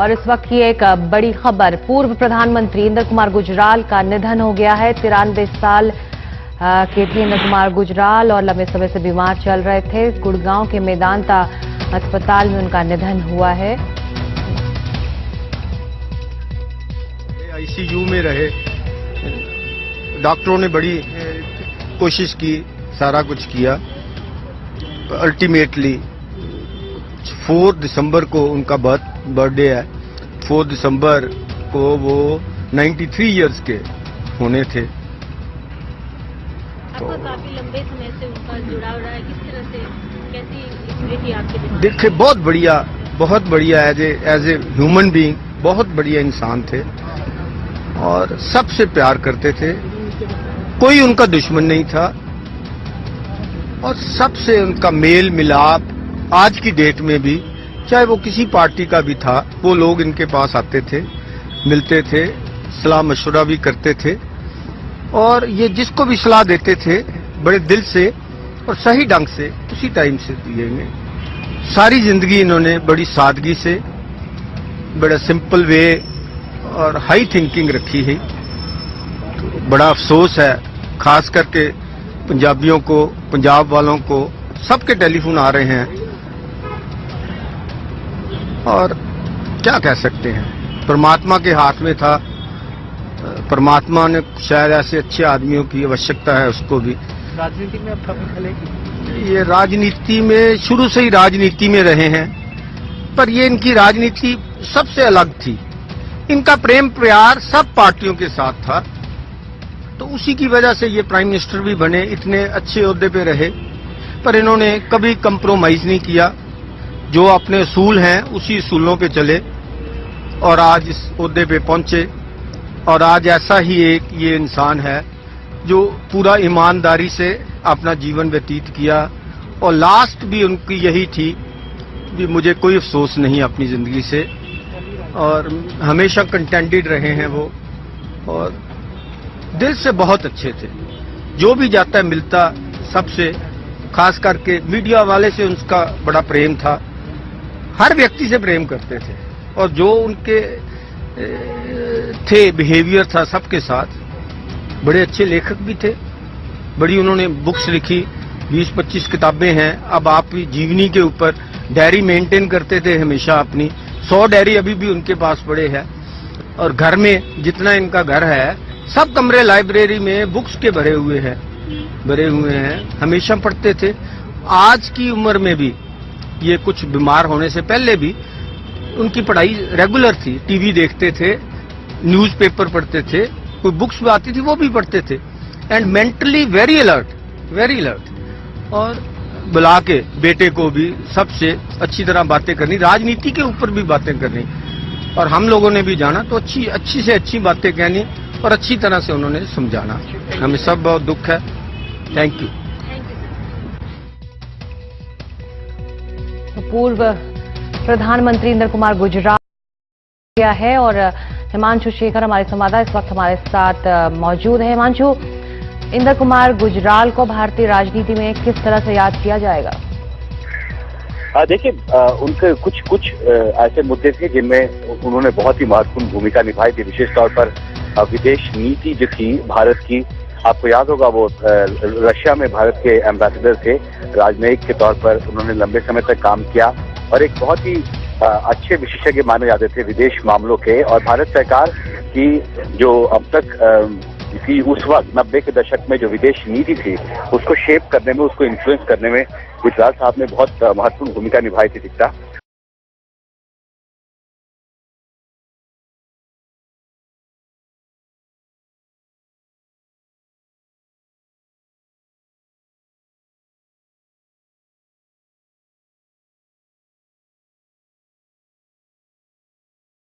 और इस वक्त की एक बड़ी खबर, पूर्व प्रधानमंत्री इंदर कुमार गुजराल का निधन हो गया है। 93 साल के थे इंदर कुमार गुजराल और लंबे समय से बीमार चल रहे थे। गुड़गांव के मेदांता अस्पताल में उनका निधन हुआ है। आईसीयू में रहे, डॉक्टरों ने बड़ी कोशिश की, सारा कुछ किया। अल्टीमेटली 4 दिसंबर को उनका बर्थडे है। 4 दिसंबर को वो 93 इयर्स के होने थे। आपका काफी लंबे समय से उनका जुड़ाव रहा है, किस तरह से, कैसी स्मृति आपके दिमाग में? देखिए, बहुत बढ़िया एज ए ह्यूमन बीइंग बहुत बढ़िया इंसान थे और सबसे प्यार करते थे। कोई उनका दुश्मन नहीं था और सबसे उनका मेल मिलाप आज की डेट में भी, चाहे वो किसी पार्टी का भी था, वो लोग इनके पास आते थे, मिलते थे, सलाह मशवरा भी करते थे और ये जिसको भी सलाह देते थे बड़े दिल से और सही ढंग से उसी टाइम से दिएंगे। सारी जिंदगी इन्होंने बड़ी सादगी से, बड़ा सिंपल वे और हाई थिंकिंग रखी है। तो बड़ा अफसोस है, खास करके पंजाबियों को, पंजाब वालों को, सबके टेलीफोन आ रहे हैं और क्या कह सकते हैं, परमात्मा के हाथ में था। परमात्मा ने शायद ऐसे अच्छे आदमियों की आवश्यकता है उसको भी। राजनीति में अब कभी खलेगी? ये राजनीति में शुरू से ही राजनीति में रहे हैं, पर ये इनकी राजनीति सबसे अलग थी। इनका प्रेम प्यार सब पार्टियों के साथ था, तो उसी की वजह से ये प्राइम मिनिस्टर भी बने, इतने अच्छे ओहदे पे रहे। पर इन्होंने कभी कंप्रोमाइज नहीं किया, जो अपने असूल हैं उसी असूलों पे चले और आज इस ओहदे पे पहुंचे। और आज ऐसा ही एक ये इंसान है जो पूरा ईमानदारी से अपना जीवन व्यतीत किया और लास्ट भी उनकी यही थी कि मुझे कोई अफसोस नहीं अपनी जिंदगी से, और हमेशा कंटेंटेड रहे हैं वो और दिल से बहुत अच्छे थे। जो भी जाता है मिलता सबसे, खास करके मीडिया वाले से उनका बड़ा प्रेम था, हर व्यक्ति से प्रेम करते थे और जो उनके थे बिहेवियर था सबके साथ। बड़े अच्छे लेखक भी थे, बड़ी उन्होंने बुक्स लिखी, 20-25 किताबें हैं। अब आप जीवनी के ऊपर डायरी मेंटेन करते थे हमेशा अपनी, 100 डायरी अभी भी उनके पास पड़े हैं। और घर में जितना इनका घर है, सब कमरे लाइब्रेरी में बुक्स के भरे हुए हैं, हमेशा पढ़ते थे। आज की उम्र में भी, ये कुछ बीमार होने से पहले भी उनकी पढ़ाई रेगुलर थी। टीवी देखते थे, न्यूज़पेपर पढ़ते थे, कोई बुक्स भी आती थी वो भी पढ़ते थे। एंड मेंटली वेरी अलर्ट और बुला के बेटे को भी सबसे अच्छी तरह बातें करनी, राजनीति के ऊपर भी बातें करनी, और हम लोगों ने भी जाना तो अच्छी से अच्छी बातें कहनी और अच्छी तरह से उन्होंने समझाना। हमें सब बहुत दुख है। Thank you. पूर्व प्रधानमंत्री इंदर कुमार गुजराल गया है और हिमांशु शेखर हमारे संवाददाता इस वक्त हमारे साथ मौजूद है। हिमांशु, इंदर कुमार गुजराल को भारतीय राजनीति में किस तरह से याद किया जाएगा? देखिए, उनके कुछ ऐसे मुद्दे थे जिनमें उन्होंने बहुत ही महत्वपूर्ण भूमिका निभाई थी। विशेष तौर पर विदेश नीति जो थी भारत की, आपको याद होगा वो रशिया में भारत के एम्बेसडर थे, राजनयिक के तौर पर उन्होंने लंबे समय तक काम किया और एक बहुत ही अच्छे विशेषज्ञ माने जाते थे विदेश मामलों के। और भारत सरकार की जो अब तक की उस वक्त 90 के दशक में जो विदेश नीति थी, उसको शेप करने में, उसको इन्फ्लुएंस करने में गुजराल साहब ने बहुत महत्वपूर्ण भूमिका निभाई थी। दिखता